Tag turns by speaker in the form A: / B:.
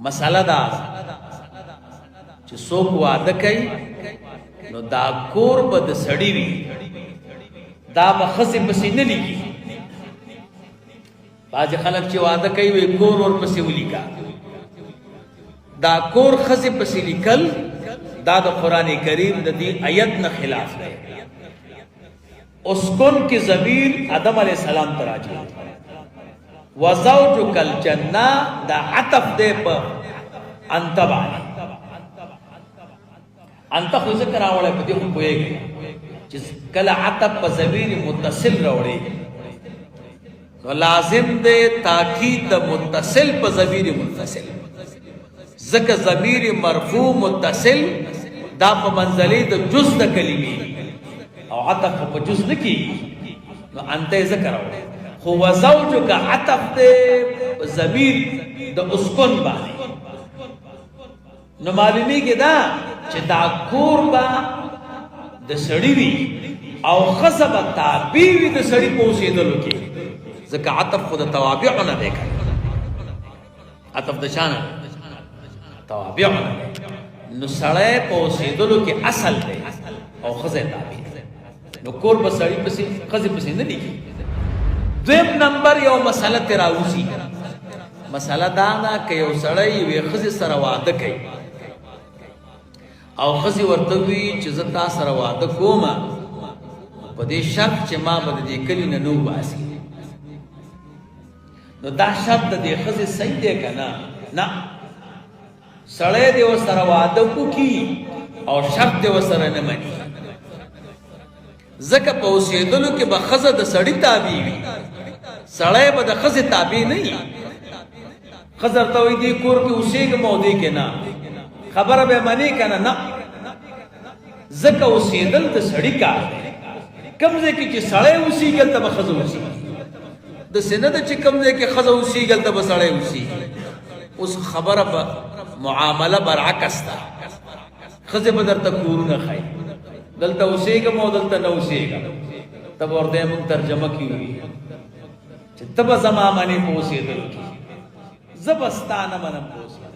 A: مسله دا چې څوک واده کوي نو دا کور به د سړی وي، دا به ښځې پسې نه لیکي. بعضې خلک چې واده کوي وایي کور ورپسې ولیکه. دا کور ښځې پسې لیکل دا د قرآن کریم د دې آیت نه خلاف دی. اسکن کی ضمیر آدم علیہ السلام ته راجع دی. وزوجک الجنہ دا عطف دی په انت باندې. انت خو ذکر راوړی په دې خو پوهېږي چې کله عطف په ضمیر متصل راوړي نو لازم دی تاکید د متصل په ضمیر متصل، ځکه ضمیر مرفوع متصل دا په منزلې د جز د کلمې او عطف په جز نه کېږي، نو انت یې ذکر راوړی. خو وزوجک عطف دی ضمیر د اسکن باندې، نو معلومیږي دا چې دا کور به د سړي وي او ښځه به تابع وي د سړي په اوسېدلو کې، ځکه عطف خو د توابعو نه دی کوي. عطف د چا نه؟ توابعو نه دی. نو سړی په اوسېدلو کې اصل دی او ښځه یې تابع دی، نو کور به سړي پسې ښځې پسې نه لیکي. دویم نمبر یو مسله ترې راوځي. مسله دا ده که یو سړی یوې ښځې سره واده کوي او ښځې ورته وي چې زه تا سره واده کوم په دې شرط چې ما به د دې کلي نه نه وباسي، نو دا شرط د دې ښځې صحیح دی که نه؟ نه، سړی دې ورسره واده وکړي او شرط دې ورسره نه مني، ځکه په اوسېدلو کې به ښځه د سړي تابع وي، سړی به د ښځې تابع نه وي. ښځه ورته وایي دې کور کې اوسېږم او دې کې نه، خبره به منې که نه؟ نه، ځکه اوسېدل د سړي کار دی. کوم ځای کې چې سړی اوسېږي هلته به ښځه اوسېږي، داسې نه ده چې کوم ځای کې ښځه اوسېږي هلته به سړی اوسېږي. اوس خبره به معامله برعکس ده. ښځې به درته کورونه ښایي، دلته اوسېږم او دلته نه اوسېږم، ته به ورته مونږ ترجمه کې وي چې ته به زما منې په اوسېدلو کې، زه به ستا نه منم په اوسېدلو.